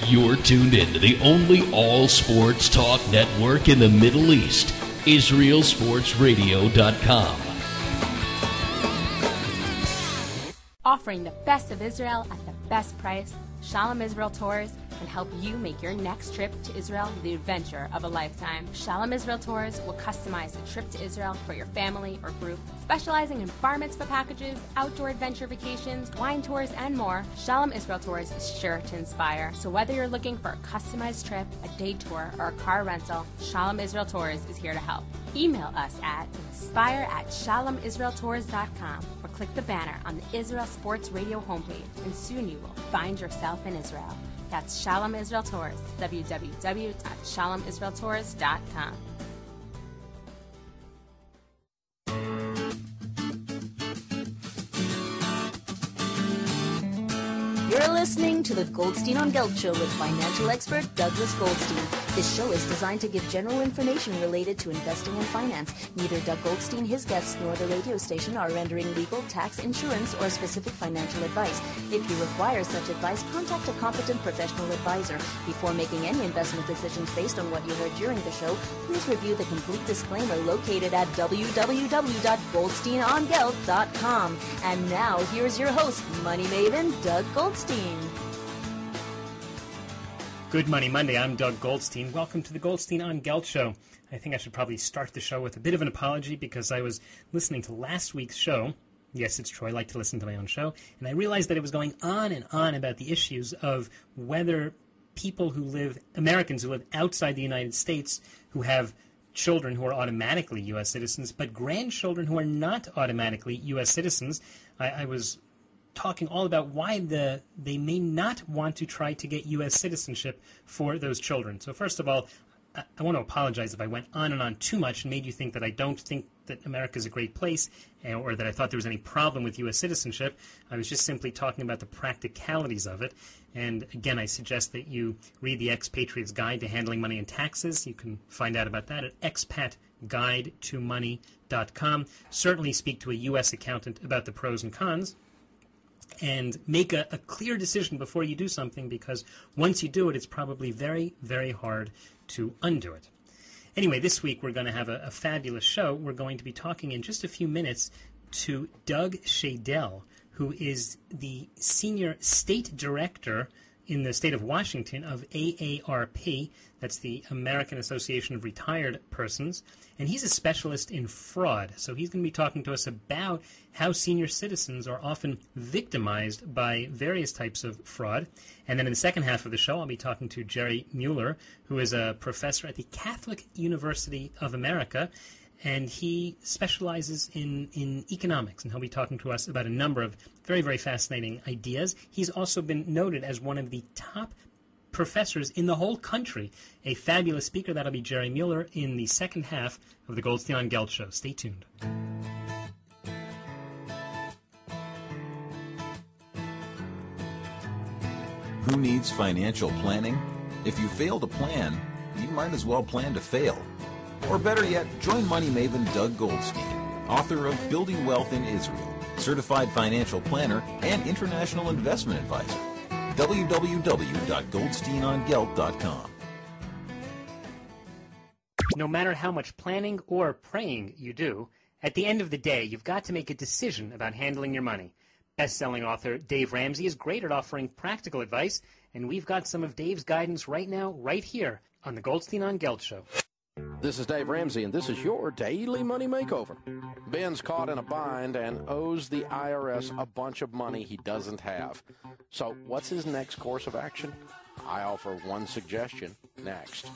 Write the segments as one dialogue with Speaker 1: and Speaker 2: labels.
Speaker 1: You're tuned in to the only all-sports talk network in the Middle East, IsraelSportsRadio.com.
Speaker 2: Offering the best of Israel at the best price, Shalom Israel Tours can help you make your next trip to Israel the adventure of a lifetime. Shalom Israel Tours will customize a trip to Israel for your family or group. Specializing in bar mitzvah packages, outdoor adventure vacations, wine tours, and more, Shalom Israel Tours is sure to inspire. So whether you're looking for a customized trip, a day tour, or a car rental, Shalom Israel Tours is here to help. Email us at inspire@shalomisraeltours.com or click the banner on the Israel Sports Radio homepage, and soon you will find yourself in Israel. That's Shalom Israel Tours, www.shalomisraeltours.com.
Speaker 3: You're listening to the Goldstein on Gelt show with financial expert Doug Goldstein. This show is designed to give general information related to investing and finance. Neither Doug Goldstein, his guests, nor the radio station are rendering legal, tax, insurance, or specific financial advice. If you require such advice, contact a competent professional advisor. Before making any investment decisions based on what you heard during the show, please review the complete disclaimer located at www.goldsteinongelt.com. And now, here's your host, Money Maven, Doug Goldstein.
Speaker 4: Good Money Monday. I'm Doug Goldstein. Welcome to the Goldstein on Gelt show. I think I should probably start the show with a bit of an apology because I was listening to last week's show. Yes, it's true. I like to listen to my own show. And I realized that it was going on and on about the issues of whether people who live, Americans who live outside the United States, who have children who are automatically U.S. citizens, but grandchildren who are not automatically U.S. citizens. I was talking all about why they may not want to try to get U.S. citizenship for those children. So first of all, I want to apologize if I went on and on too much and made you think that I don't think that America is a great place or that I thought there was any problem with U.S. citizenship. I was just simply talking about the practicalities of it. And again, I suggest that you read the Expatriate's Guide to Handling Money and Taxes. You can find out about that at expatguidetomoney.com. Certainly speak to a U.S. accountant about the pros and cons. And make a clear decision before you do something, because once you do it, it's probably very, very hard to undo it. Anyway, this week we're going to have a fabulous show. We're going to be talking in just a few minutes to Doug Shadel, who is the Senior State Director in the state of Washington of AARP. That's the American Association of Retired Persons. And he's a specialist in fraud. So he's going to be talking to us about how senior citizens are often victimized by various types of fraud. And then in the second half of the show, I'll be talking to Jerry Muller, who is a professor at the Catholic University of America. And he specializes in economics, and he'll be talking to us about a number of very, very fascinating ideas. He's also been noted as one of the top professors in the whole country, a fabulous speaker. That'll be Jerry Muller in the second half of the Goldstein on Gelt show. Stay tuned.
Speaker 5: Who needs financial planning? If you fail to plan, you might as well plan to fail. Or better yet, join Money Maven Doug Goldstein, author of Building Wealth in Israel, certified financial planner, and international investment advisor. www.goldsteinongelt.com.
Speaker 4: No matter how much planning or praying you do, at the end of the day, you've got to make a decision about handling your money. Best-selling author Dave Ramsey is great at offering practical advice, and we've got some of Dave's guidance right now, right here on the Goldstein on Gelt show.
Speaker 6: This is Dave Ramsey, and this is your Daily Money Makeover. Ben's caught in a bind and owes the IRS a bunch of money he doesn't have. So what's his next course of action? I offer one suggestion next.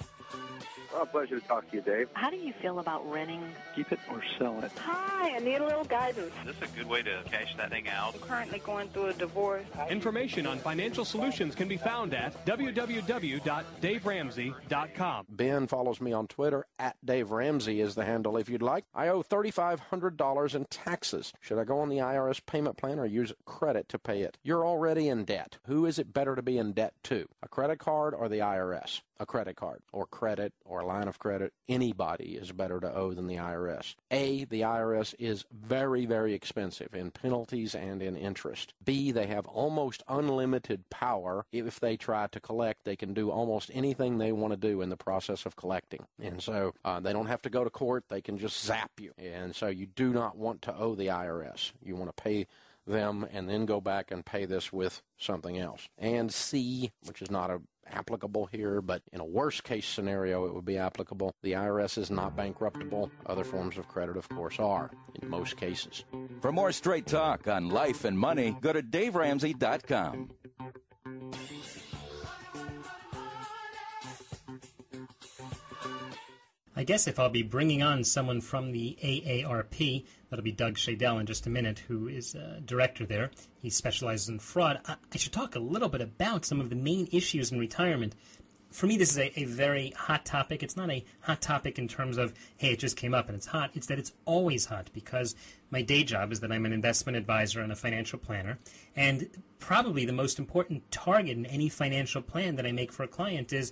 Speaker 7: Well, pleasure to talk to you, Dave.
Speaker 8: How do you feel about renting?
Speaker 7: Keep it or sell it.
Speaker 8: Hi, I need a little guidance.
Speaker 9: Is this a good way to cash that thing out?
Speaker 8: I'm currently going through a divorce.
Speaker 10: Information on financial solutions can be found at www.daveramsey.com.
Speaker 6: Ben follows me on Twitter. @Dave Ramsey is the handle if you'd like. I owe $3,500 in taxes. Should I go on the IRS payment plan or use credit to pay it? You're already in debt. Who is it better to be in debt to? A credit card or the IRS? A credit card or credit or our line of credit, anybody is better to owe than the IRS. A, the IRS is very, very expensive in penalties and in interest. B, they have almost unlimited power. If they try to collect, they can do almost anything they want to do in the process of collecting. And so they don't have to go to court. They can just zap you. And so you do not want to owe the IRS. You want to pay them and then go back and pay this with something else. And C, which is not applicable here, but in a worst case scenario it would be applicable. The IRS is not bankruptable. Other forms of credit, of course, are in most cases.
Speaker 11: For more straight talk on life and money, go to DaveRamsey.com.
Speaker 4: I guess if I'll be bringing on someone from the AARP, that'll be Doug Shadel in just a minute, who is director there. He specializes in fraud. I should talk a little bit about some of the main issues in retirement. For me, this is a very hot topic. It's not a hot topic in terms of, hey, it just came up and it's hot. It's that it's always hot because my day job is that I'm an investment advisor and a financial planner. And probably the most important target in any financial plan that I make for a client is,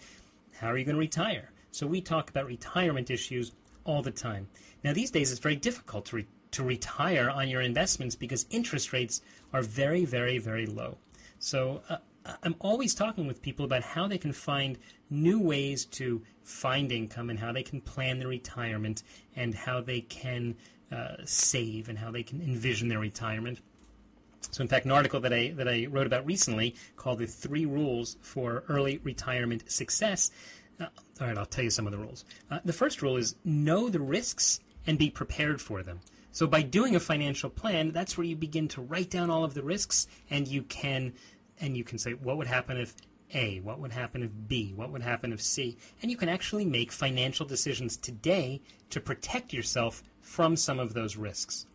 Speaker 4: how are you going to retire? So we talk about retirement issues all the time. Now, these days, it's very difficult to retire on your investments because interest rates are very, very, very low. So I'm always talking with people about how they can find new ways to find income and how they can plan their retirement and how they can save and how they can envision their retirement. So, in fact, an article that I wrote about recently called The 3 Rules for Early Retirement Success. All right, I'll tell you some of the rules. The first rule is know the risks and be prepared for them. So by doing a financial plan, that's where you begin to write down all of the risks, and you can say, what would happen if A? What would happen if B? What would happen if C? And you can actually make financial decisions today to protect yourself from some of those risks.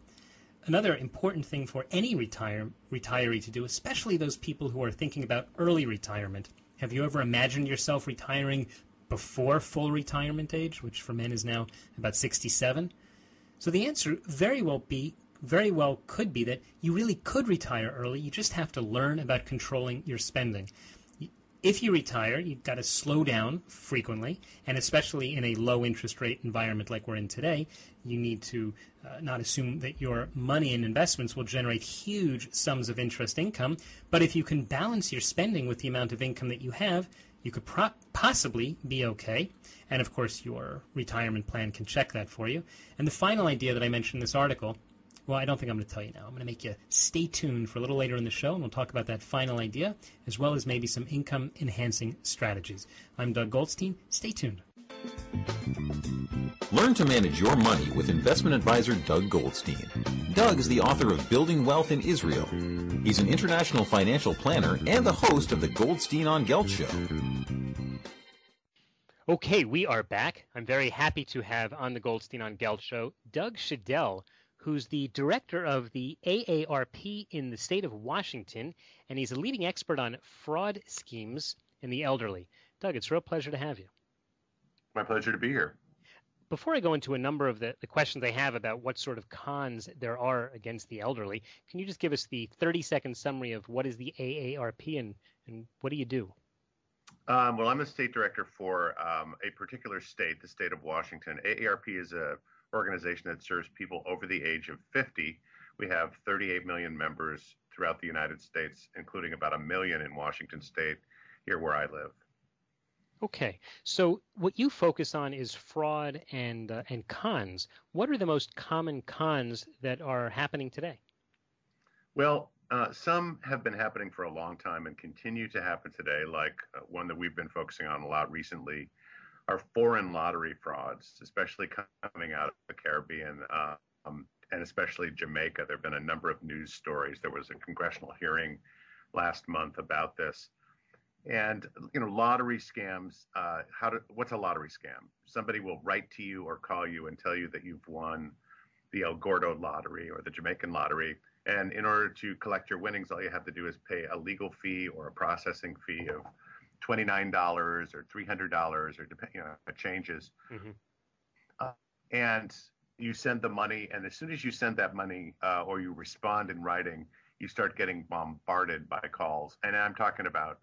Speaker 4: Another important thing for any retiree to do, especially those people who are thinking about early retirement. Have you ever imagined yourself retiring before full retirement age, which for men is now about 67? So the answer very well could be that you really could retire early. You just have to learn about controlling your spending. If you retire, you've got to slow down frequently, and especially in a low interest rate environment like we're in today, you need to not assume that your money and investments will generate huge sums of interest income. But if you can balance your spending with the amount of income that you have, you could possibly be okay. And of course, your retirement plan can check that for you. And the final idea that I mentioned in this article, well, I don't think I'm going to tell you now. I'm going to make you stay tuned for a little later in the show, and we'll talk about that final idea, as well as maybe some income-enhancing strategies. I'm Doug Goldstein. Stay tuned.
Speaker 5: Learn to manage your money with investment advisor Doug Goldstein. Doug is the author of Building Wealth in Israel. He's an international financial planner and the host of the Goldstein on Gelt show.
Speaker 4: Okay, we are back. I'm very happy to have on the Goldstein on Gelt show Doug Shadel, who's the director of the AARP in the state of Washington, and he's a leading expert on fraud schemes in the elderly. Doug, it's a real pleasure to have you.
Speaker 12: My pleasure to be here.
Speaker 4: Before I go into a number of the questions I have about what sort of cons there are against the elderly, can you just give us the 30-second summary of what is the AARP and what do you do?
Speaker 12: Well, I'm the state director for a particular state, the state of Washington. AARP is an organization that serves people over the age of 50. We have 38 million members throughout the United States, including about 1 million in Washington state, here where I live.
Speaker 4: Okay, so what you focus on is fraud and cons. What are the most common cons that are happening today?
Speaker 12: Well, some have been happening for a long time and continue to happen today, like one that we've been focusing on a lot recently, are foreign lottery frauds, especially coming out of the Caribbean and especially Jamaica. There have been a number of news stories. There was a congressional hearing last month about this. And, you know, lottery scams, what's a lottery scam? Somebody will write to you or call you and tell you that you've won the El Gordo lottery or the Jamaican lottery. And in order to collect your winnings, all you have to do is pay a legal fee or a processing fee of $29 or $300 or it changes. Mm-hmm. And you send the money. And as soon as you send that money or you respond in writing, you start getting bombarded by calls. And I'm talking about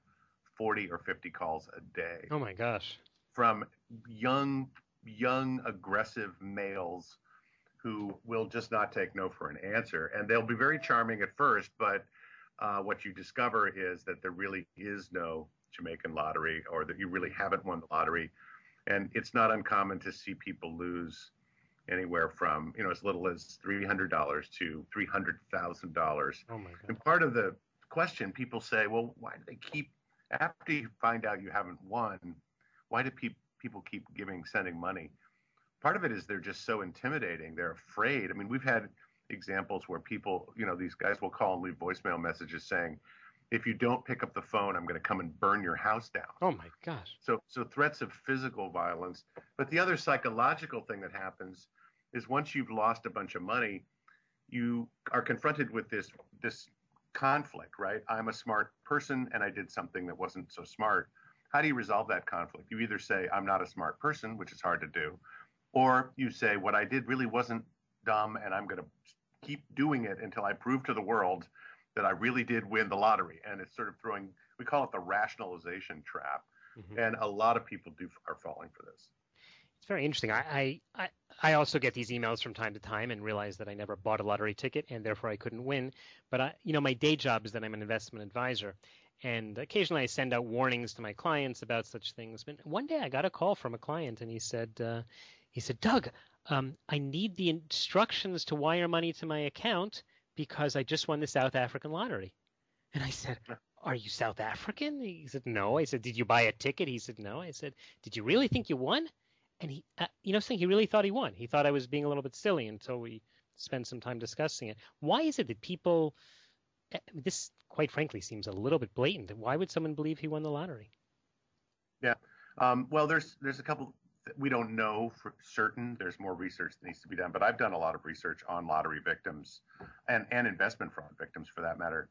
Speaker 12: 40 or 50 calls a day.
Speaker 4: Oh my gosh.
Speaker 12: from young, aggressive males who will just not take no for an answer. And they'll be very charming at first, but what you discover is that there really is no Jamaican lottery, or that you really haven't won the lottery. And it's not uncommon to see people lose anywhere from, as little as $300 to $300,000.
Speaker 4: Oh my God.
Speaker 12: And part of the question, people say, well, why do they keep, after you find out you haven't won, why do people keep sending money? Part of it is they're just so intimidating. They're afraid. I mean, we've had examples where people, these guys will call and leave voicemail messages saying, if you don't pick up the phone, I'm going to come and burn your house down.
Speaker 4: Oh my gosh.
Speaker 12: So threats of physical violence. But the other psychological thing that happens is once you've lost a bunch of money, you are confronted with this conflict, right? I'm a smart person and I did something that wasn't so smart. How do you resolve that conflict? You either say, I'm not a smart person, which is hard to do, or you say, what I did really wasn't dumb and I'm going to keep doing it until I prove to the world that I really did win the lottery. And it's sort of we call it the rationalization trap. Mm-hmm. And a lot of people are falling for this.
Speaker 4: It's very interesting. I also get these emails from time to time and realize that I never bought a lottery ticket and therefore I couldn't win. But my day job is that I'm an investment advisor, and occasionally I send out warnings to my clients about such things. But one day I got a call from a client and he said, Doug, I need the instructions to wire money to my account because I just won the South African lottery. And I said, are you South African? He said, no. I said, did you buy a ticket? He said, no. I said, did you really think you won? And he, he really thought he won. He thought I was being a little bit silly until we spent some time discussing it. Why is it that people, this quite frankly seems a little bit blatant. Why would someone believe he won the lottery?
Speaker 12: Yeah. Well, there's a couple. We don't know for certain. There's more research that needs to be done, but I've done a lot of research on lottery victims and investment fraud victims for that matter.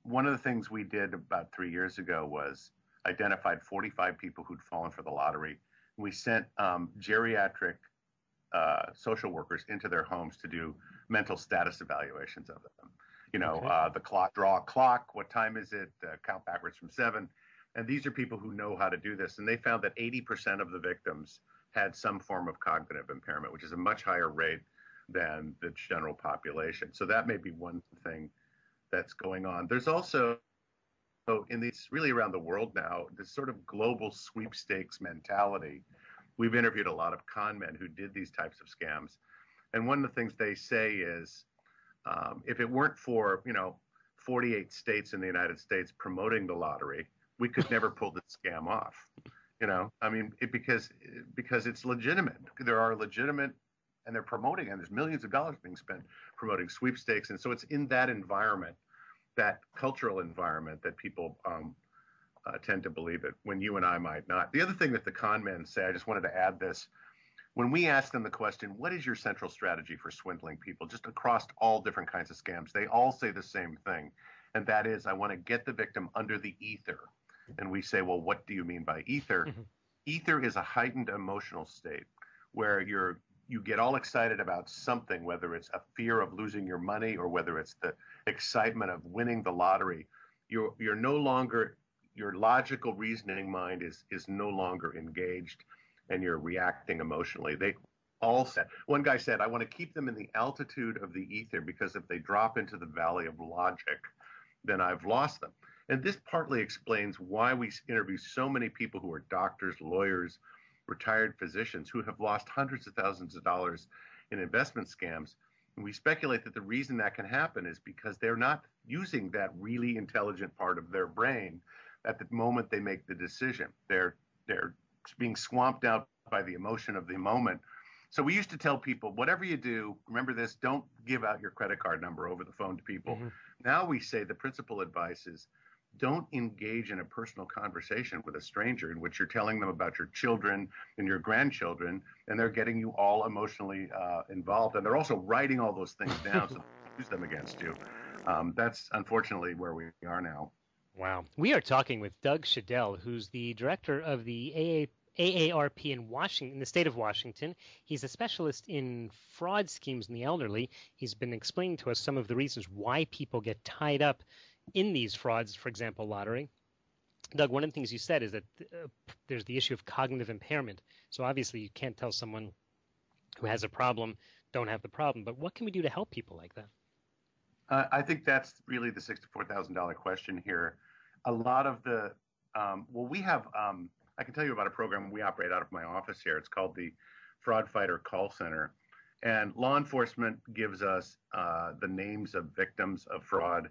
Speaker 12: One of the things we did about 3 years ago was identified 45 people who'd fallen for the lottery. We sent geriatric social workers into their homes to do mental status evaluations of them. Okay. The clock, draw a clock, what time is it, count backwards from 7. And these are people who know how to do this. And they found that 80% of the victims had some form of cognitive impairment, which is a much higher rate than the general population. So that may be one thing that's going on. There's also, in these really around the world now, this sort of global sweepstakes mentality. We've interviewed a lot of con men who did these types of scams. And one of the things they say is, if it weren't for, 48 states in the United States promoting the lottery, we could never pull this scam off. Because it's legitimate. There are legitimate, and they're promoting, and there's millions of dollars being spent promoting sweepstakes. And so it's in that environment, that cultural environment, that people tend to believe it when you and I might not. The other thing that the con men say, I just wanted to add this, when we ask them the question, what is your central strategy for swindling people, just across all different kinds of scams, they all say the same thing. And that is, I want to get the victim under the ether. And we say, well, what do you mean by ether? Mm-hmm. Ether is a heightened emotional state where you get all excited about something, whether it's a fear of losing your money or whether it's the excitement of winning the lottery. You're no longer, your logical reasoning mind is no longer engaged, and you're reacting emotionally. They all said, one guy said, I want to keep them in the altitude of the ether because if they drop into the valley of logic, then I've lost them. And this partly explains why we interview so many people who are doctors, lawyers, retired physicians who have lost hundreds of thousands of dollars in investment scams. And we speculate that the reason that can happen is because they're not using that really intelligent part of their brain at the moment they make the decision. They're being swamped out by the emotion of the moment. So we used to tell people, whatever you do, remember this, don't give out your credit card number over the phone to people. Mm-hmm. Now we say the principal advice is, don't engage in a personal conversation with a stranger in which you're telling them about your children and your grandchildren, and they're getting you all emotionally involved. And they're also writing all those things down so they use them against you. That's unfortunately where we are now.
Speaker 4: Wow. We are talking with Doug Shadel, who's the director of the AARP in the state of Washington. He's a specialist in fraud schemes in the elderly. He's been explaining to us some of the reasons why people get tied up in these frauds, for example, lottery. Doug, one of the things you said is that there's the issue of cognitive impairment. So obviously you can't tell someone who has a problem, don't have the problem. But what can we do to help people like that?
Speaker 12: I think that's really the $64,000 question here. A lot of the, we have, I can tell you about a program we operate out of my office here. It's called the Fraud Fighter Call Center. And law enforcement gives us the names of victims of fraud,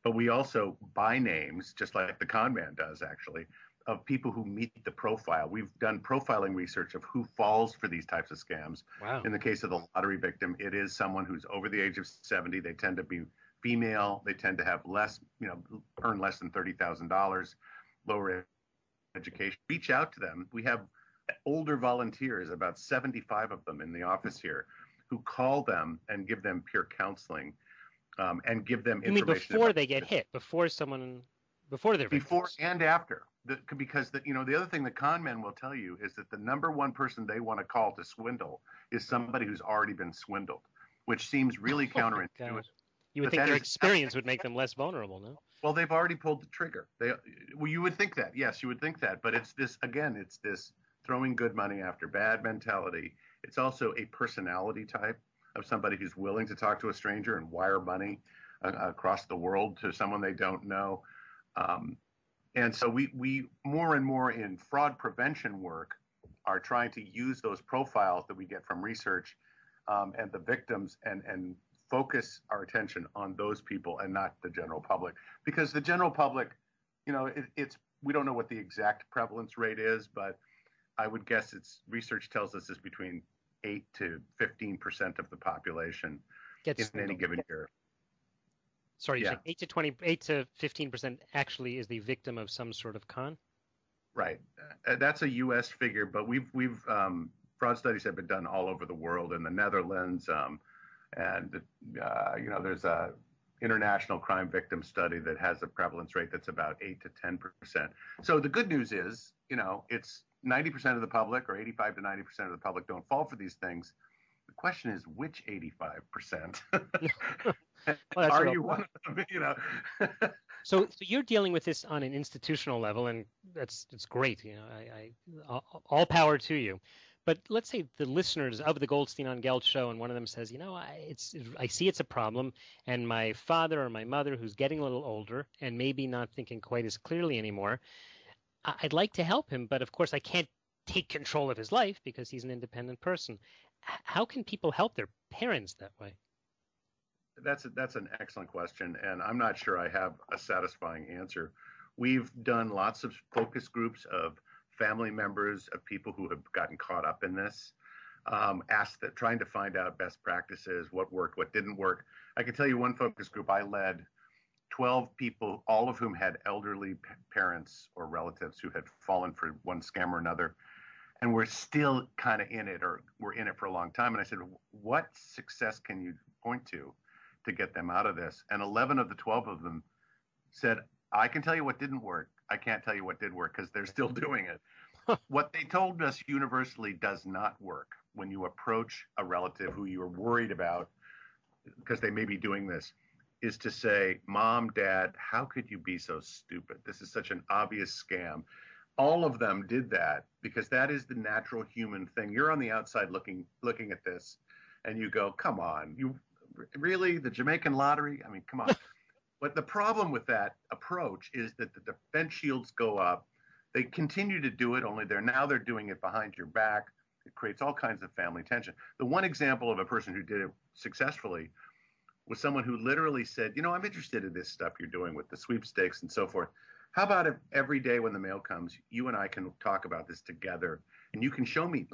Speaker 12: but we also buy names, just like the con man does actually, of people who meet the profile. We've done profiling research of who falls for these types of scams.
Speaker 4: Wow.
Speaker 12: In the case of the lottery victim, it is someone who's over the age of 70. They tend to be female. They tend to have less, earn less than $30,000, lower education. Reach out to them. We have older volunteers, about 75 of them in the office here, who call them and give them peer counseling and give them information.
Speaker 4: You mean before they get hit, before they're
Speaker 12: before and after? Because the other thing the con men will tell you is that the number one person they want to call to swindle is somebody who's already been swindled, which seems really counterintuitive.
Speaker 4: You would think their experience would make them less vulnerable, no?
Speaker 12: Well, they've already pulled the trigger. You would think that. Yes, you would think that. But it's this throwing good money after bad mentality. It's also a personality type of somebody who's willing to talk to a stranger and wire money across the world to someone they don't know. And so we more and more in fraud prevention work are trying to use those profiles that we get from research and the victims and focus our attention on those people and not the general public. Because the general public, we don't know what the exact prevalence rate is, but I would guess research tells us it's between 8 to 15% of the population in any given year.
Speaker 4: Sorry, you're saying 8 to 15% actually is the victim of some sort of con?
Speaker 12: Right. That's a U.S. figure, but we've fraud studies have been done all over the world, in the Netherlands, and there's a international crime victim study that has a prevalence rate that's about 8 to 10%. So the good news is, it's 90% of the public, or 85 to 90% of the public don't fall for these things. The question is, which 85%?
Speaker 4: Well,
Speaker 12: are you one of them?
Speaker 4: So you're dealing with this on an institutional level, and it's great. All power to you. But let's say the listeners of the Goldstein on Gelt show, and one of them says, I see it's a problem, and my father or my mother, who's getting a little older and maybe not thinking quite as clearly anymore, I'd like to help him, but of course I can't take control of his life because he's an independent person. How can people help their parents that way?
Speaker 12: That's an excellent question, and I'm not sure I have a satisfying answer. We've done lots of focus groups of family members of people who have gotten caught up in this, trying to find out best practices, what worked, what didn't work. I can tell you one focus group I led, 12 people, all of whom had elderly parents or relatives who had fallen for one scam or another, and we're still kind of in it, or we're in it for a long time. And I said, what success can you point to get them out of this? And 11 of the 12 of them said, I can tell you what didn't work. I can't tell you what did work because they're still doing it. What they told us universally does not work when you approach a relative who you are worried about because they may be doing this, is to say, Mom, Dad, how could you be so stupid? This is such an obvious scam. All of them did that because that is the natural human thing. You're on the outside looking at this and you go, come on, you really, the Jamaican lottery? I mean, come on. But the problem with that approach is that the defense shields go up. They continue to do it, only they're doing it behind your back. It creates all kinds of family tension. The one example of a person who did it successfully was someone who literally said, I'm interested in this stuff you're doing with the sweepstakes and so forth. How about if every day when the mail comes, you and I can talk about this together and you can show me,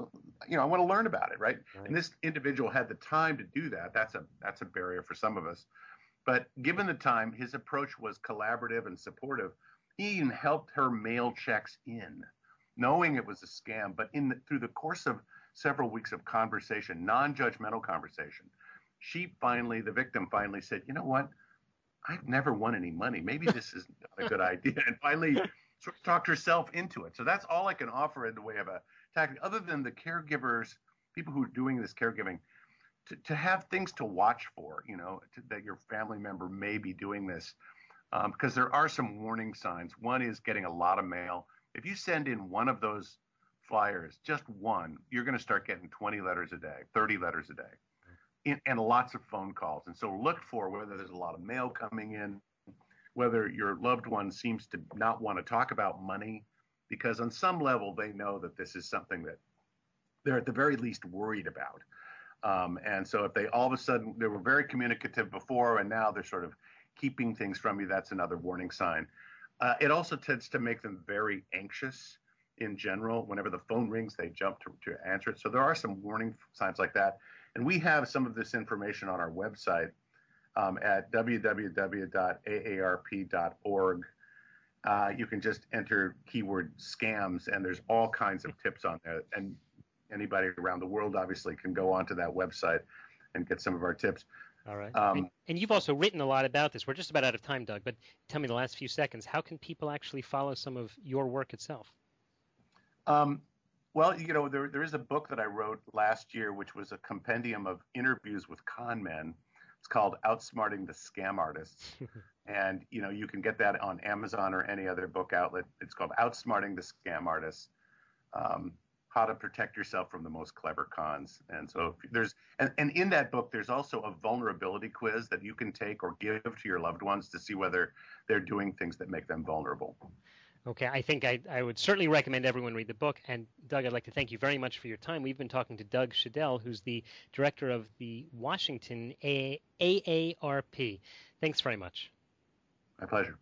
Speaker 12: I want to learn about it, right? And this individual had the time to do that. That's a barrier for some of us. But given the time, his approach was collaborative and supportive. He even helped her mail checks in, knowing it was a scam. But through the course of several weeks of conversation, non-judgmental conversation, the victim finally said, you know what? I've never won any money. Maybe this is not a good idea. And finally sort of talked herself into it. So that's all I can offer in the way of a tactic, other than the caregivers, people who are doing this caregiving, to have things to watch for, that your family member may be doing this. because there are some warning signs. One is getting a lot of mail. If you send in one of those flyers, just one, you're going to start getting 20 letters a day, 30 letters a day, and lots of phone calls. And so look for whether there's a lot of mail coming in, whether your loved one seems to not want to talk about money, because on some level they know that this is something that they're at the very least worried about. And so if they all of a sudden, they were very communicative before and now they're sort of keeping things from you, that's another warning sign. It also tends to make them very anxious in general. Whenever the phone rings, they jump to answer it. So there are some warning signs like that. And we have some of this information on our website at www.aarp.org. You can just enter keyword scams, and there's all kinds of tips on there. And anybody around the world obviously can go onto that website and get some of our tips.
Speaker 13: All right. And you've also written a lot about this. We're just about out of time, Doug, but tell me the last few seconds, how can people actually follow some of your work itself?
Speaker 12: Well, you know, there is a book that I wrote last year, which was a compendium of interviews with con men. It's called Outsmarting the Scam Artists. And, you know, you can get that on Amazon or any other book outlet. It's called Outsmarting the Scam Artists. How to protect yourself from the most clever cons. And so there's, and in that book, there's also a vulnerability quiz that you can take or give to your loved ones to see whether they're doing things that make them vulnerable.
Speaker 13: Okay, I think I would certainly recommend everyone read the book. And Doug, I'd like to thank you very much for your time. We've been talking to Doug Shadel, who's the director of the Washington AARP. Thanks very much.
Speaker 12: My pleasure.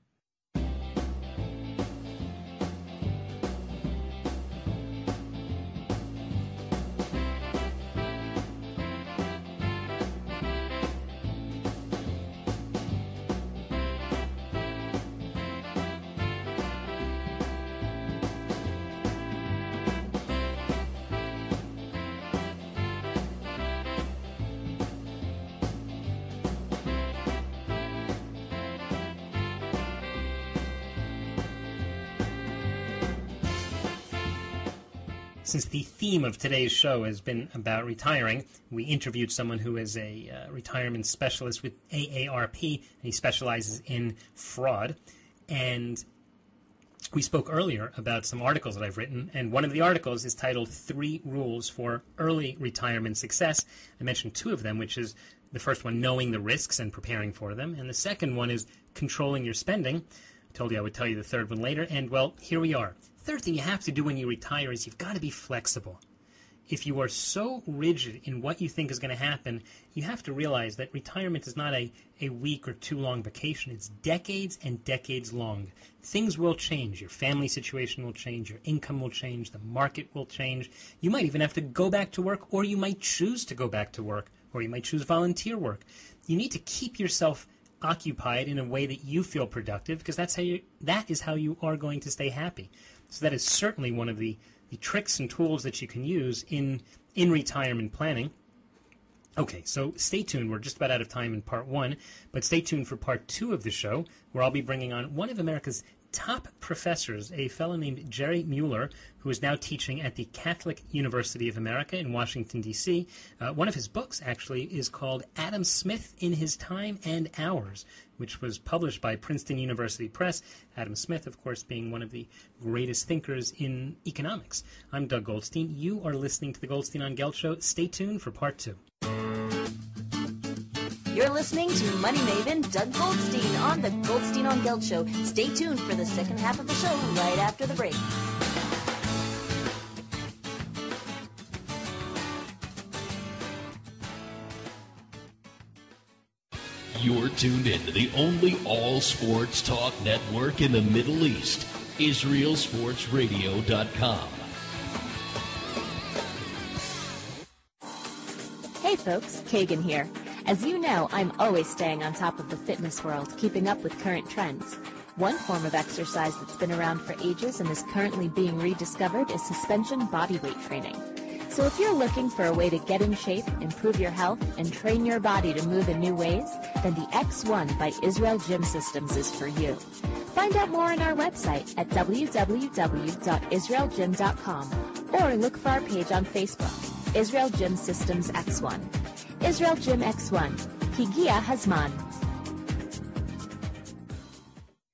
Speaker 4: Since the theme of today's show has been about retiring, we interviewed someone who is a retirement specialist with AARP, and he specializes in fraud. And we spoke earlier about some articles that I've written, and one of the articles is titled 3 Rules for Early Retirement Success. I mentioned 2 of them, which is the first one, knowing the risks and preparing for them, and the second one is controlling your spending. I told you I would tell you the third one later, and, well, here we are. Third thing you have to do when you retire is you've got to be flexible. If you are so rigid in what you think is going to happen, you have to realize that retirement is not a week or 2 long vacation. It's decades and decades long. Things will change. Your family situation will change. Your income will change. The market will change. You might even have to go back to work, or you might choose to go back to work, or you might choose volunteer work. You need to keep yourself occupied in a way that you feel productive, because that is how you are going to stay happy. So that is certainly one of the tricks and tools that you can use in retirement planning. Okay, so stay tuned. We're just about out of time in part 1, but stay tuned for part 2 of the show, where I'll be bringing on one of America's top professors, a fellow named Jerry Muller, who is now teaching at the Catholic University of America in Washington, D.C. One of his books, actually, is called Adam Smith in His Time and Ours, which was published by Princeton University Press. Adam Smith, of course, being one of the greatest thinkers in economics. I'm Doug Goldstein. You are listening to the Goldstein on Gelt Show. Stay tuned for part 2.
Speaker 3: You're listening to Money Maven Doug Goldstein on the Goldstein on Gelt Show. Stay tuned for the second half of the show right after the break.
Speaker 1: You're tuned in to the only all-sports talk network in the Middle East, IsraelSportsRadio.com.
Speaker 14: Hey folks, Kagan here. As you know, I'm always staying on top of the fitness world, keeping up with current trends. One form of exercise that's been around for ages and is currently being rediscovered is suspension bodyweight training. So if you're looking for a way to get in shape, improve your health, and train your body to move in new ways, then the X1 by Israel Gym Systems is for you. Find out more on our website at www.israelgym.com or look for our page on Facebook, Israel Gym Systems X1. Israel Gym X1. Higia Hazman.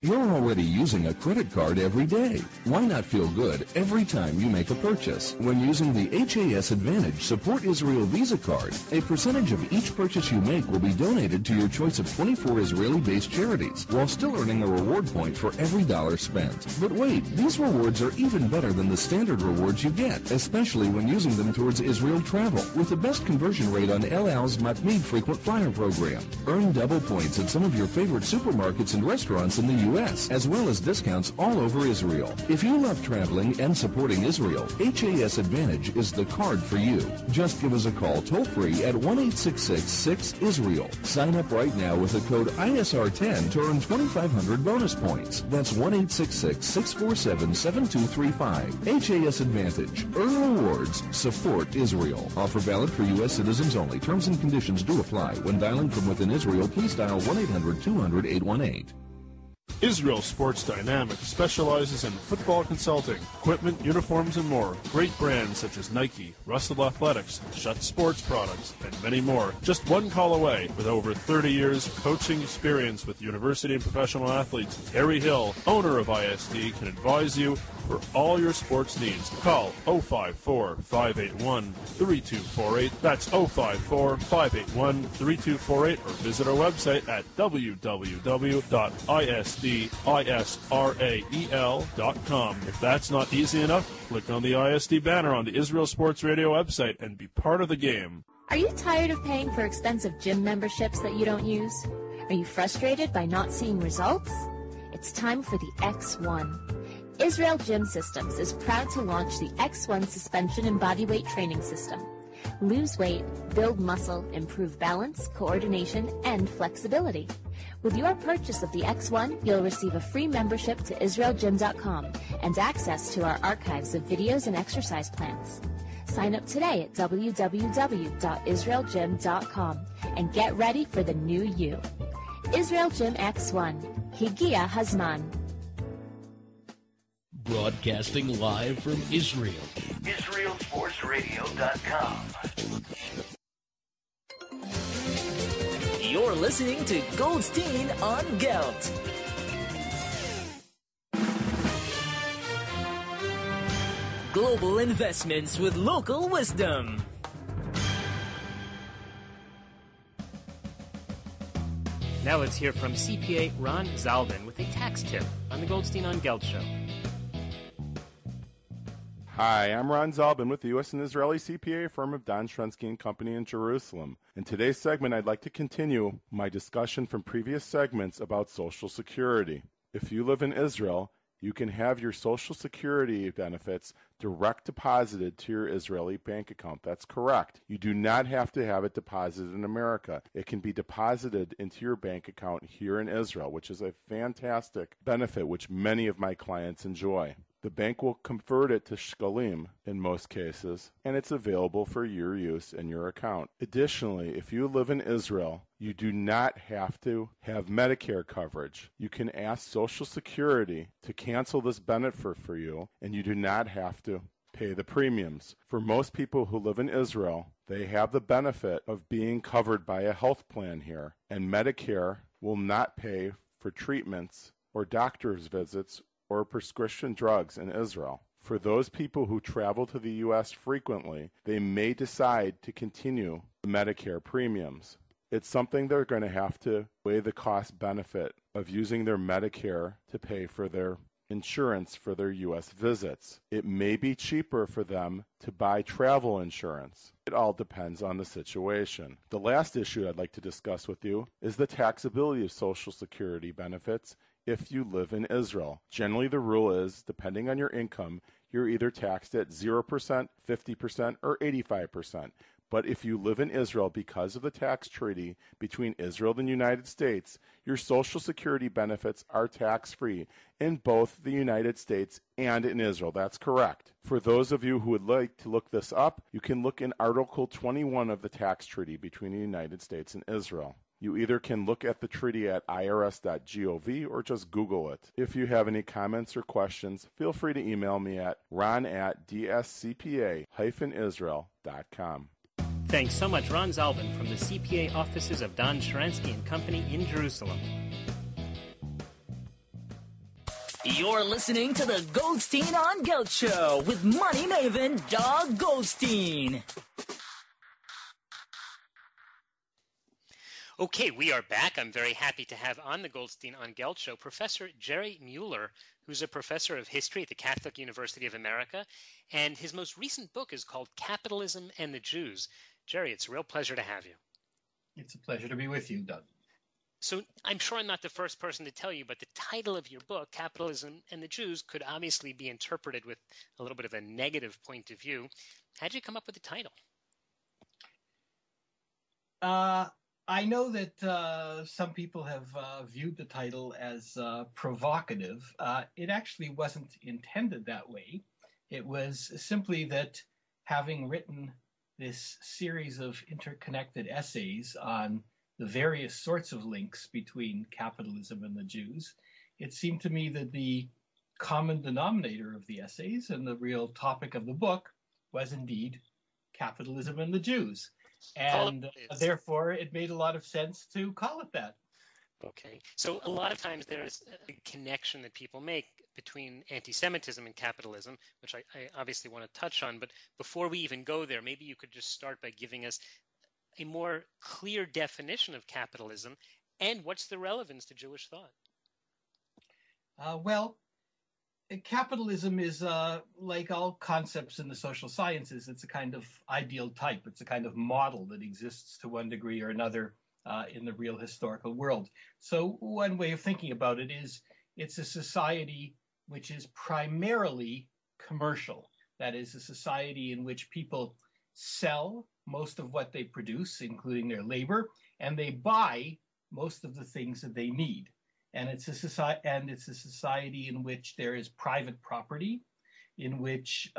Speaker 15: You're already using a credit card every day. Why not feel good every time you make a purchase? When using the HAS Advantage Support Israel Visa card, a percentage of each purchase you make will be donated to your choice of 24 Israeli-based charities, while still earning a reward point for every dollar spent. But wait, these rewards are even better than the standard rewards you get, especially when using them towards Israel travel, with the best conversion rate on El Al's Matmeed frequent flyer program. Earn double points at some of your favorite supermarkets and restaurants in the U.S., as well as discounts all over Israel. If you love traveling and supporting Israel, HAS Advantage is the card for you. Just give us a call toll-free at 1-866-6-ISRAEL. Sign up right now with the code ISR10 to earn 2,500 bonus points. That's 1-866-647-7235. HAS Advantage. Earn rewards. Support Israel. Offer valid for U.S. citizens only. Terms and conditions do apply. When dialing from within Israel, please dial 1-800-200-818.
Speaker 16: Israel Sports Dynamics specializes in football consulting, equipment, uniforms, and more. Great brands such as Nike, Russell Athletics, Schutt Sports Products, and many more. Just one call away. With over 30 years coaching experience with university and professional athletes, Terry Hill, owner of ISD, can advise you for all your sports needs. Call 054-581-3248. That's 054-581-3248, or visit our website at www.isdisrael.com. If that's not easy enough, click on the ISD banner on the Israel Sports Radio website and be part of the game.
Speaker 14: Are you tired of paying for expensive gym memberships that you don't use? Are you frustrated by not seeing results? It's time for the X1. Israel Gym Systems is proud to launch the X1 suspension and bodyweight training system. Lose weight, build muscle, improve balance, coordination, and flexibility. With your purchase of the X1, you'll receive a free membership to IsraelGym.com and access to our archives of videos and exercise plans. Sign up today at www.israelgym.com and get ready for the new you. Israel Gym X1. Higia Hazman.
Speaker 1: Broadcasting live from Israel.
Speaker 17: IsraelSportsRadio.com. You're listening to Goldstein on Gelt. Global investments with local wisdom.
Speaker 13: Now let's hear from CPA Ron Zalben with a tax tip on the Goldstein on Gelt show.
Speaker 18: Hi, I'm Ron Zalben with the U.S. and Israeli CPA firm of Don Shrensky & Company in Jerusalem. In today's segment, I'd like to continue my discussion from previous segments about Social Security. If you live in Israel, you can have your Social Security benefits direct deposited to your Israeli bank account. That's correct. You do not have to have it deposited in America. It can be deposited into your bank account here in Israel, which is a fantastic benefit which many of my clients enjoy. The bank will convert it to shekalim in most cases, and it's available for your use in your account. Additionally, if you live in Israel, you do not have to have Medicare coverage. You can ask Social Security to cancel this benefit for you, and you do not have to pay the premiums. For most people who live in Israel, they have the benefit of being covered by a health plan here, and Medicare will not pay for treatments or doctor's visits or prescription drugs in Israel. For those people who travel to the U.S. frequently, they may decide to continue the Medicare premiums. It's something they're going to have to weigh the cost-benefit of using their Medicare to pay for their insurance for their U.S. visits. It may be cheaper for them to buy travel insurance. It all depends on the situation. The last issue I'd like to discuss with you is the taxability of Social Security benefits if you live in Israel. Generally, the rule is, depending on your income, you're either taxed at 0%, 50%, or 85%. But if you live in Israel, because of the tax treaty between Israel and the United States, your Social Security benefits are tax-free in both the United States and in Israel. That's correct. For those of you who would like to look this up, you can look in Article 21 of the tax treaty between the United States and Israel. You either can look at the treaty at irs.gov or just Google it. If you have any comments or questions, feel free to email me at ron@dscpa-israel.com.
Speaker 13: Thanks so much, Ron Zalben from the CPA offices of Don Sharansky & Company in Jerusalem.
Speaker 17: You're listening to the Goldstein on Gelt Show with money maven Doug Goldstein.
Speaker 13: Okay, we are back. I'm very happy to have on the Goldstein on Gelt Show Professor Jerry Muller, who's a professor of history at the Catholic University of America, and his most recent book is called Capitalism and the Jews. Jerry, it's a real pleasure to have you.
Speaker 19: It's a pleasure to be with you, Doug.
Speaker 13: So I'm sure I'm not the first person to tell you, but the title of your book, Capitalism and the Jews, could obviously be interpreted with a little bit of a negative point of view. How'd you come up with the title?
Speaker 19: I know that some people have viewed the title as provocative. It actually wasn't intended that way. It was simply that having written this series of interconnected essays on the various sorts of links between capitalism and the Jews, it seemed to me that the common denominator of the essays and the real topic of the book was indeed capitalism and the Jews. And therefore, it made a lot of sense to call it that.
Speaker 13: Okay. So a lot of times there's a connection that people make between anti-Semitism and capitalism, which I obviously want to touch on. But before we even go there, maybe you could just start by giving us a more clear definition of capitalism and what's the relevance to Jewish thought?
Speaker 19: Well, capitalism is like all concepts in the social sciences. It's a kind of ideal type. It's a kind of model that exists to one degree or another in the real historical world. So one way of thinking about it is it's a society which is primarily commercial. That is a society in which people sell most of what they produce, including their labor, and they buy most of the things that they need. And it's a society in which there is private property, in which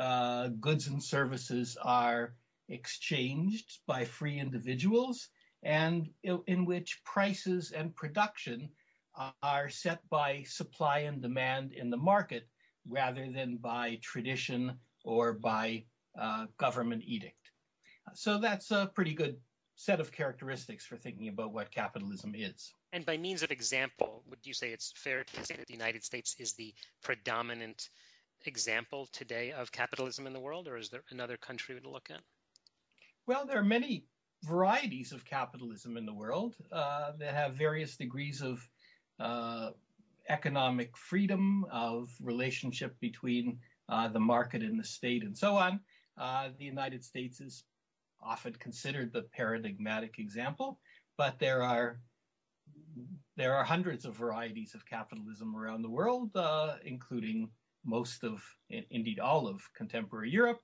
Speaker 19: goods and services are exchanged by free individuals, and in which prices and production are set by supply and demand in the market rather than by tradition or by government edict. So that's a pretty good set of characteristics for thinking about what capitalism is.
Speaker 13: And by means of example, would you say it's fair to say that the United States is the predominant example today of capitalism in the world, or is there another country to look at?
Speaker 19: Well, there are many varieties of capitalism in the world that have various degrees of economic freedom, of relationship between the market and the state, and so on. The United States is often considered the paradigmatic example, but there are hundreds of varieties of capitalism around the world, including most of, indeed all of, contemporary Europe.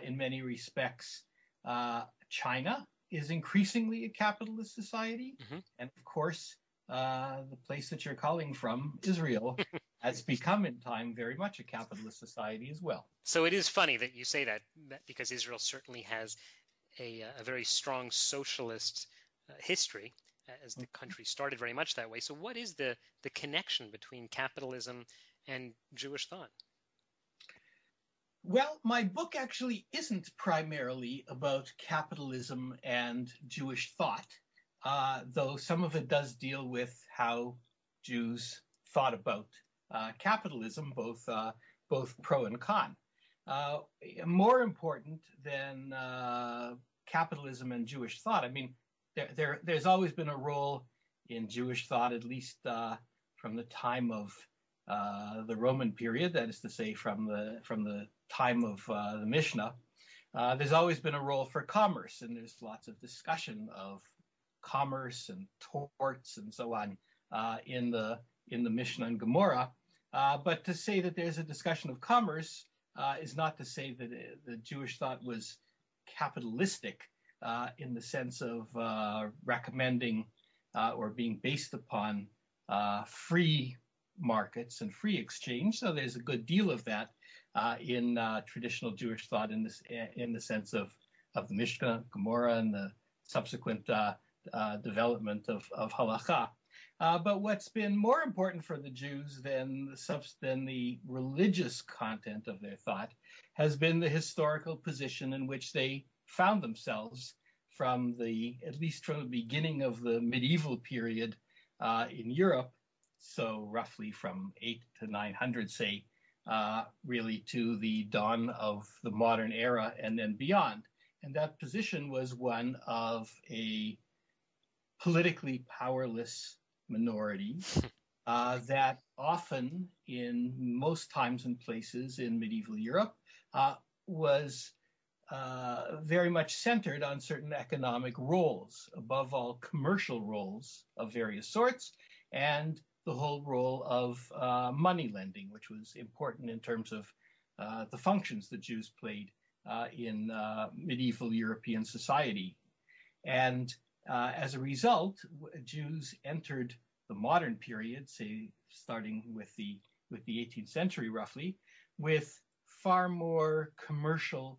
Speaker 19: In many respects, China is increasingly a capitalist society. Mm-hmm. And of course, the place that you're calling from, Israel, has become in time very much a capitalist society as well.
Speaker 13: So it is funny that you say that because Israel certainly has a very strong socialist history, as the country started very much that way. So what is the connection between capitalism and Jewish thought?
Speaker 19: Well, my book actually isn't primarily about capitalism and Jewish thought, though some of it does deal with how Jews thought about capitalism, both pro and con. More important than capitalism and Jewish thought, I mean, there's always been a role in Jewish thought, at least from the time of the Roman period, that is to say, from the time of the Mishnah. There's always been a role for commerce, and there's lots of discussion of commerce and torts and so on in the Mishnah and Gemara. But to say that there's a discussion of commerce is not to say that the Jewish thought was capitalistic in the sense of recommending or being based upon free markets and free exchange. So there's a good deal of that in traditional Jewish thought in the sense of the Mishnah, Gemara, and the subsequent development of halakha. But what's been more important for the Jews than the religious content of their thought has been the historical position in which they found themselves at least from the beginning of the medieval period in Europe, so roughly from 8 to 900, say, really to the dawn of the modern era and then beyond. And that position was one of a politically powerless minority that often, in most times and places in medieval Europe, was very much centered on certain economic roles, above all commercial roles of various sorts, and the whole role of money lending, which was important in terms of the functions that Jews played in medieval European society. And as a result, Jews entered the modern period, say starting with the 18th century roughly, with far more commercial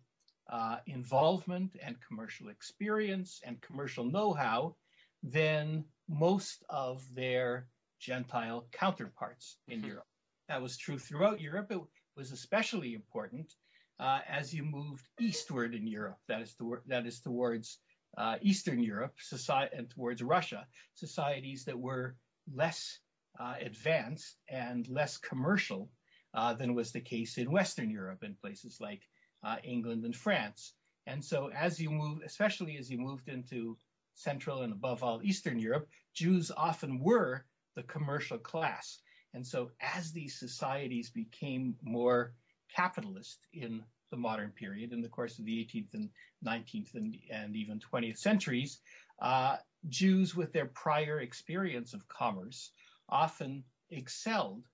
Speaker 19: involvement and commercial experience and commercial know-how than most of their Gentile counterparts in Europe. That was true throughout Europe. It was especially important as you moved eastward in Europe, that is towards Eastern Europe and towards Russia, societies that were less advanced and less commercial than was the case in Western Europe in places like England and France. And so as you move, especially as you moved into Central and above all Eastern Europe, Jews often were the commercial class. And so as these societies became more capitalist in the modern period, in the course of the 18th and 19th and even 20th centuries, Jews with their prior experience of commerce often excelled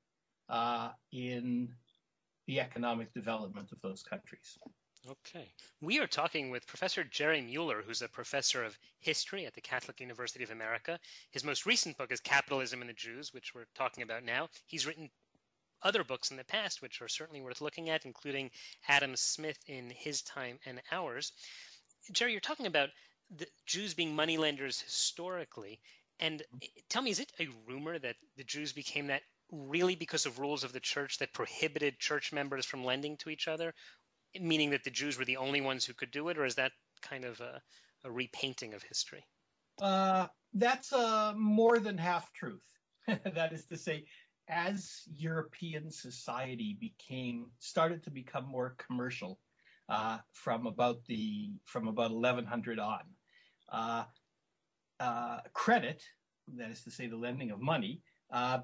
Speaker 19: in the economic development of those countries.
Speaker 13: Okay. We are talking with Professor Jerry Muller, who's a professor of history at the Catholic University of America. His most recent book is Capitalism and the Jews, which we're talking about now. He's written other books in the past, which are certainly worth looking at, including Adam Smith in His Time and Ours. Jerry, you're talking about the Jews being moneylenders historically. And tell me, is it a rumor that the Jews became that really because of rules of the church that prohibited church members from lending to each other, meaning that the Jews were the only ones who could do it, or is that kind of a repainting of history?
Speaker 19: That's more than half truth. That is to say, as European society started to become more commercial from about 1100 on, credit, that is to say the lending of money,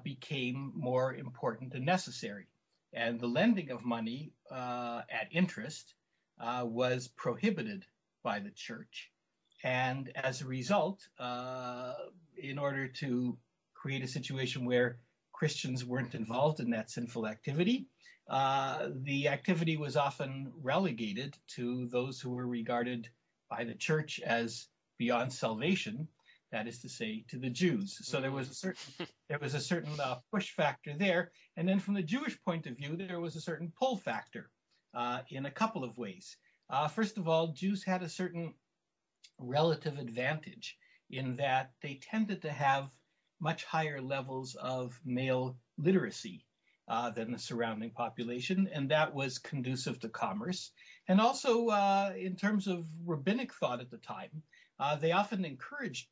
Speaker 19: became more important and necessary. And the lending of money at interest was prohibited by the church. And as a result, in order to create a situation where Christians weren't involved in that sinful activity, the activity was often relegated to those who were regarded by the church as beyond salvation, that is to say, to the Jews. So there was a certain push factor there. And then from the Jewish point of view, there was a certain pull factor in a couple of ways. First of all, Jews had a certain relative advantage in that they tended to have much higher levels of male literacy than the surrounding population, and that was conducive to commerce. And also, in terms of rabbinic thought at the time, they often encouraged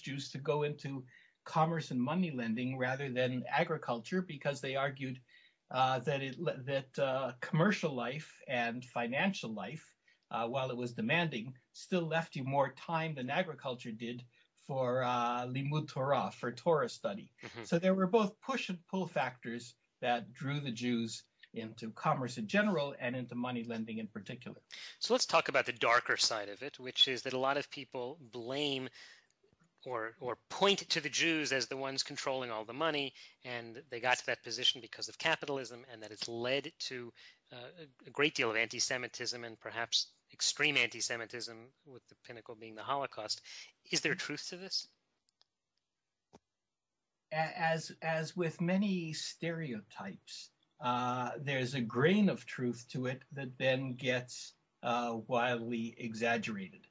Speaker 19: Jews to go into commerce and money lending rather than agriculture, because they argued that commercial life and financial life, while it was demanding, still left you more time than agriculture did for limud Torah, for Torah study. Mm-hmm. So there were both push and pull factors that drew the Jews into commerce in general and into money lending in particular.
Speaker 13: So let's talk about the darker side of it, which is that a lot of people blame or point to the Jews as the ones controlling all the money, and they got to that position because of capitalism, and that it's led to a great deal of anti-Semitism and perhaps extreme anti-Semitism, with the pinnacle being the Holocaust. Is there truth to this?
Speaker 19: As with many stereotypes, there's a grain of truth to it that then gets wildly exaggerated.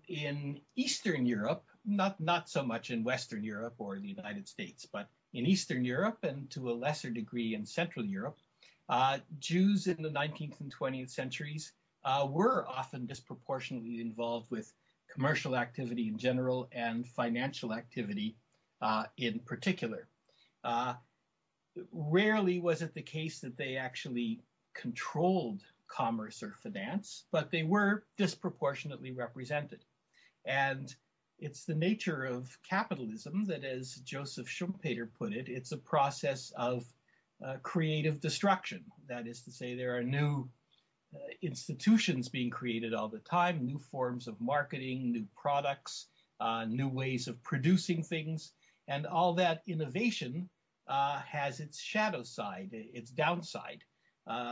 Speaker 19: In Eastern Europe, not so much in Western Europe or the United States, but in Eastern Europe and to a lesser degree in Central Europe, Jews in the 19th and 20th centuries were often disproportionately involved with commercial activity in general and financial activity in particular. Rarely was it the case that they actually controlled commerce or finance, but they were disproportionately represented. And it's the nature of capitalism that, as Joseph Schumpeter put it, it's a process of creative destruction. That is to say, there are new institutions being created all the time, new forms of marketing, new products, new ways of producing things, and all that innovation has its shadow side, its downside.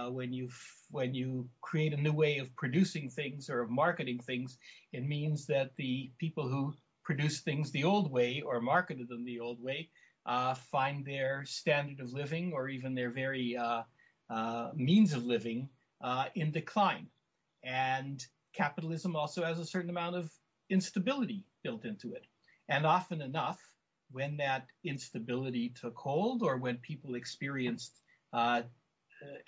Speaker 19: When you create a new way of producing things or of marketing things, it means that the people who produce things the old way or marketed them the old way find their standard of living or even their very means of living in decline. And capitalism also has a certain amount of instability built into it. And often enough, when that instability took hold or when people experienced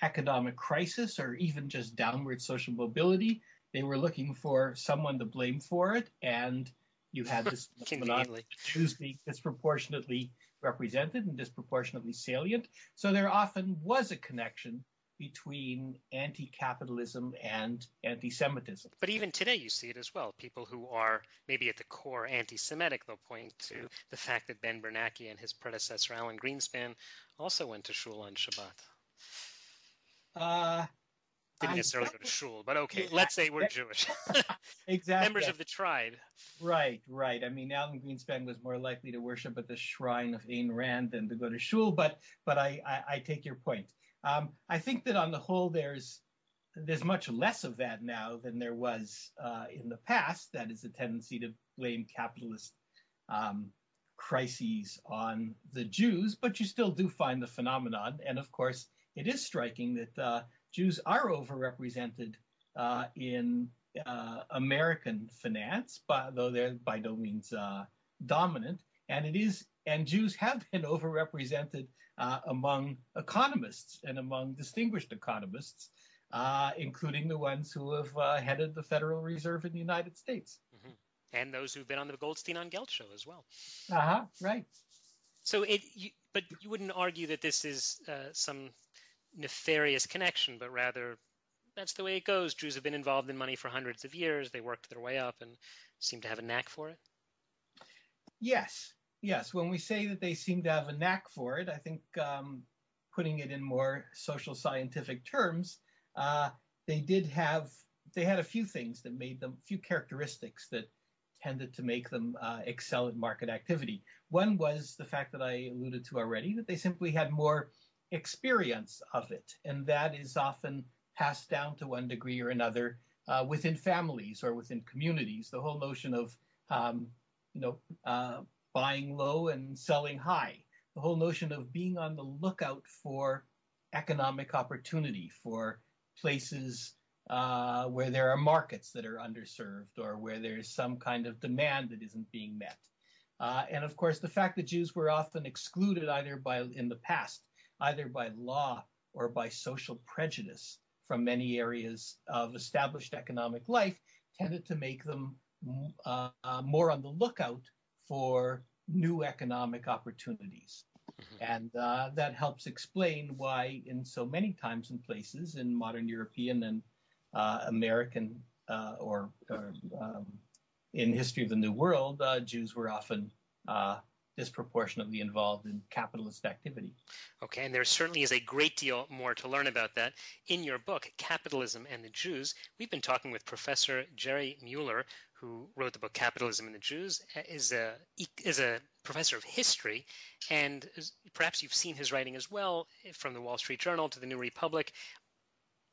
Speaker 19: economic crisis or even just downward social mobility, they were looking for someone to blame for it. And you had this phenomenon, Jews being disproportionately represented and disproportionately salient. So there often was a connection between anti-capitalism and anti-Semitism.
Speaker 13: But even today you see it as well. People who are maybe at the core anti-Semitic, they'll point to the fact that Ben Bernanke and his predecessor Alan Greenspan also went to shul on Shabbat. Didn't necessarily go to shul, but okay, let's say we're Jewish.
Speaker 19: Exactly.
Speaker 13: Members of the tribe.
Speaker 19: Right. I mean, Alan Greenspan was more likely to worship at the shrine of Ayn Rand than to go to shul, but I take your point. I think that on the whole, there's much less of that now than there was in the past. That is a tendency to blame capitalist crises on the Jews, but you still do find the phenomenon. And of course, it is striking that Jews are overrepresented in American finance, though they're by no means dominant. And Jews have been overrepresented among economists and among distinguished economists, including the ones who have headed the Federal Reserve in the United States.
Speaker 13: Mm-hmm. And those who've been on the Goldstein on Gelt show as well.
Speaker 19: Right.
Speaker 13: So but you wouldn't argue that this is some nefarious connection, but rather that's the way it goes. Jews have been involved in money for hundreds of years. They worked their way up and seem to have a knack for it.
Speaker 19: Yes. When we say that they seem to have a knack for it, I think putting it in more social scientific terms, they had a few things that made them, few characteristics that tended to make them excel at market activity. One was the fact that I alluded to already, that they simply had more experience of it, and that is often passed down to one degree or another within families or within communities. The whole notion of buying low and selling high, the whole notion of being on the lookout for economic opportunity, for places where there are markets that are underserved or where there's some kind of demand that isn't being met. And of course, the fact that Jews were often excluded in the past, either by law or by social prejudice from many areas of established economic life, tended to make them more on the lookout for new economic opportunities. And that helps explain why in so many times and places in modern European and American or in history of the New World, Jews were often disproportionately involved in capitalist activity.
Speaker 13: Okay, and there certainly is a great deal more to learn about that in your book, Capitalism and the Jews. We've been talking with Professor Jerry Muller, who wrote the book Capitalism and the Jews, is a professor of history, and perhaps you've seen his writing as well, from the Wall Street Journal to the New Republic.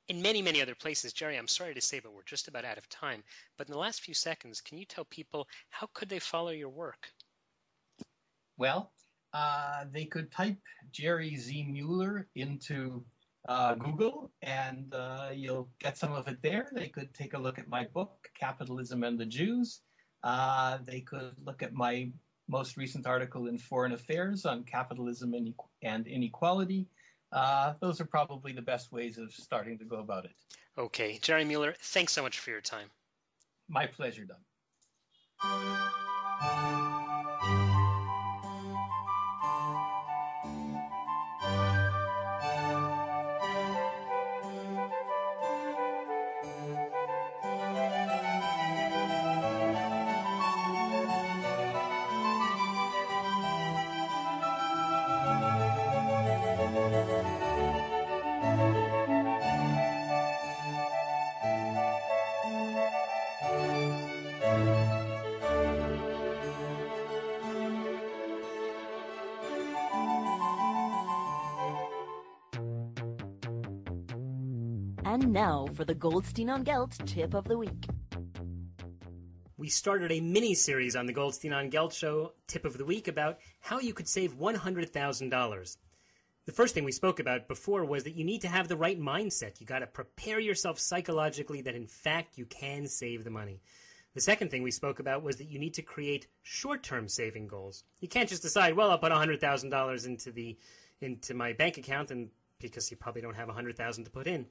Speaker 13: In many, many other places. Jerry, I'm sorry to say, but we're just about out of time. But in the last few seconds, can you tell people how could they follow your work?
Speaker 19: Well, they could type Jerry Z. Muller into Google, and you'll get some of it there. They could take a look at my book, Capitalism and the Jews. They could look at my most recent article in Foreign Affairs on capitalism and inequality. Those are probably the best ways of starting to go about it.
Speaker 13: Okay. Jerry Muller, thanks so much for your time.
Speaker 19: My pleasure, Doug.
Speaker 3: And now for the Goldstein on Gelt tip of the week.
Speaker 4: We started a mini-series on the Goldstein on Gelt show tip of the week about how you could save $100,000. The first thing we spoke about before was that you need to have the right mindset. You got to prepare yourself psychologically that in fact you can save the money. The second thing we spoke about was that you need to create short-term saving goals. You can't just decide, well, I'll put $100,000 into my bank account, and because you probably don't have $100,000 to put in.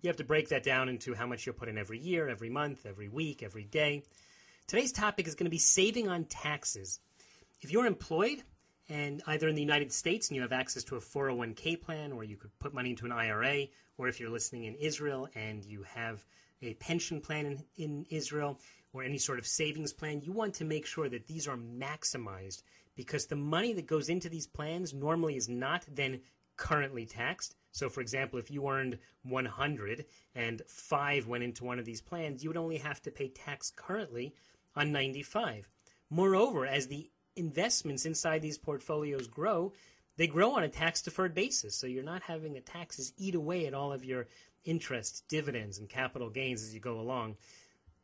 Speaker 4: You have to break that down into how much you'll put in every year, every month, every week, every day. Today's topic is going to be saving on taxes. If you're employed and either in the United States and you have access to a 401k plan, or you could put money into an IRA, or if you're listening in Israel and you have a pension plan in Israel or any sort of savings plan, you want to make sure that these are maximized, because the money that goes into these plans normally is not then currently taxed. So, for example, if you earned 100 and 5 went into one of these plans, you would only have to pay tax currently on 95. Moreover, as the investments inside these portfolios grow, they grow on a tax-deferred basis. So you're not having the taxes eat away at all of your interest, dividends, and capital gains as you go along.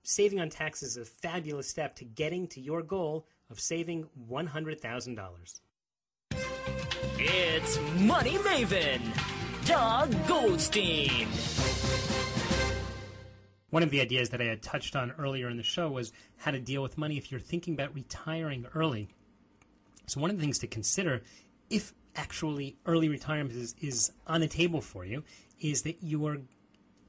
Speaker 4: Saving on taxes is a fabulous step to getting to your goal of saving $100,000.
Speaker 17: It's Money Maven, Doug Goldstein.
Speaker 4: One of the ideas that I had touched on earlier in the show was how to deal with money if you're thinking about retiring early. So one of the things to consider, if actually early retirement is on the table for you, is that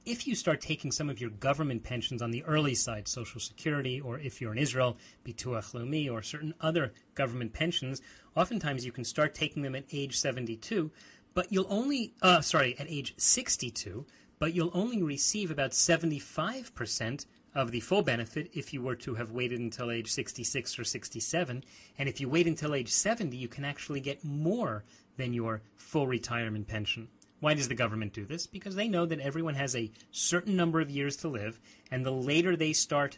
Speaker 4: if you start taking some of your government pensions on the early side, Social Security, or if you're in Israel, Bituach Leumi, or certain other government pensions, oftentimes you can start taking them at age 72, but you'll only, at age 62, but you'll only receive about 75% of the full benefit if you were to have waited until age 66 or 67. And if you wait until age 70, you can actually get more than your full retirement pension. Why does the government do this? Because they know that everyone has a certain number of years to live, and the later they start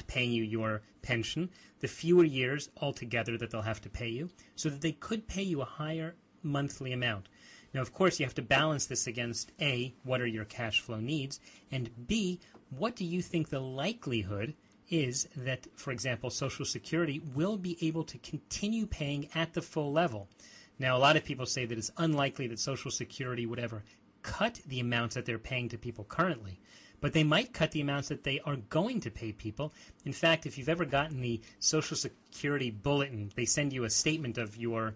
Speaker 4: paying you your pension, the fewer years altogether that they'll have to pay you, so that they could pay you a higher monthly amount. Now, of course, you have to balance this against A, what are your cash flow needs, and B, what do you think the likelihood is that, for example, Social Security will be able to continue paying at the full level? Now, a lot of people say that it's unlikely that Social Security would ever cut the amounts that they're paying to people currently, but they might cut the amounts that they are going to pay people. In fact, if you've ever gotten the Social Security bulletin, they send you a statement of your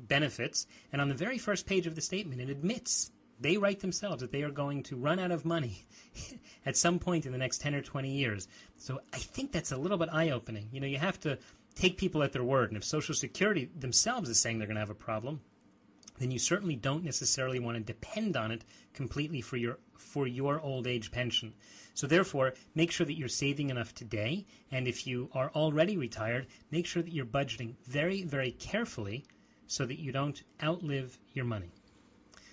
Speaker 4: benefits, and on the very first page of the statement, it admits, they write themselves, that they are going to run out of money at some point in the next 10 or 20 years. So I think that's a little bit eye-opening. You know, you have to take people at their word, and if Social Security themselves is saying they're going to have a problem, then you certainly don't necessarily want to depend on it completely for your old age pension. So therefore, make sure that you're saving enough today, and if you are already retired, make sure that you're budgeting very, very carefully so that you don't outlive your money.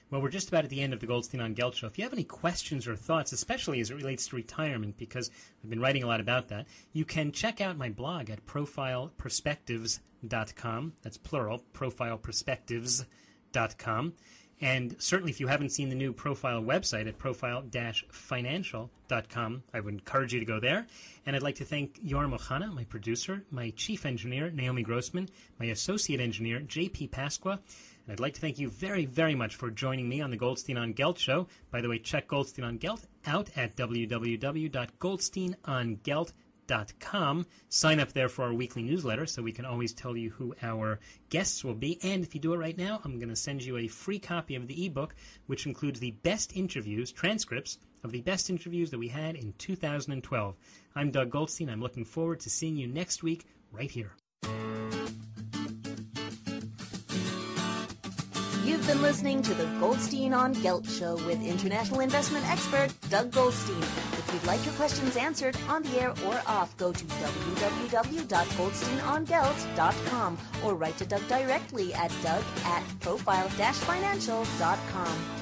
Speaker 4: Well, we're just about at the end of the Goldstein on Gelt show. If you have any questions or thoughts, especially as it relates to retirement, because I've been writing a lot about that, you can check out my blog at profileperspectives.com. That's plural, profileperspectives.com. And certainly if you haven't seen the new Profile website at profile-financial.com, I would encourage you to go there. And I'd like to thank Yoram Ochana, my producer, my chief engineer, Naomi Grossman, my associate engineer, J.P. Pasqua. And I'd like to thank you very, very much for joining me on the Goldstein on Gelt show. By the way, check Goldstein on Gelt out at www.goldsteinongelt.com. Sign up there for our weekly newsletter so we can always tell you who our guests will be. And if you do it right now, I'm going to send you a free copy of the ebook, which includes the best interviews, transcripts of the best interviews that we had in 2012. I'm Doug Goldstein. I'm looking forward to seeing you next week right here.
Speaker 3: You've been listening to the Goldstein on Gelt show with international investment expert Doug Goldstein. If you'd like your questions answered on the air or off, go to www.goldsteinongelt.com or write to Doug directly at doug@profile-financial.com.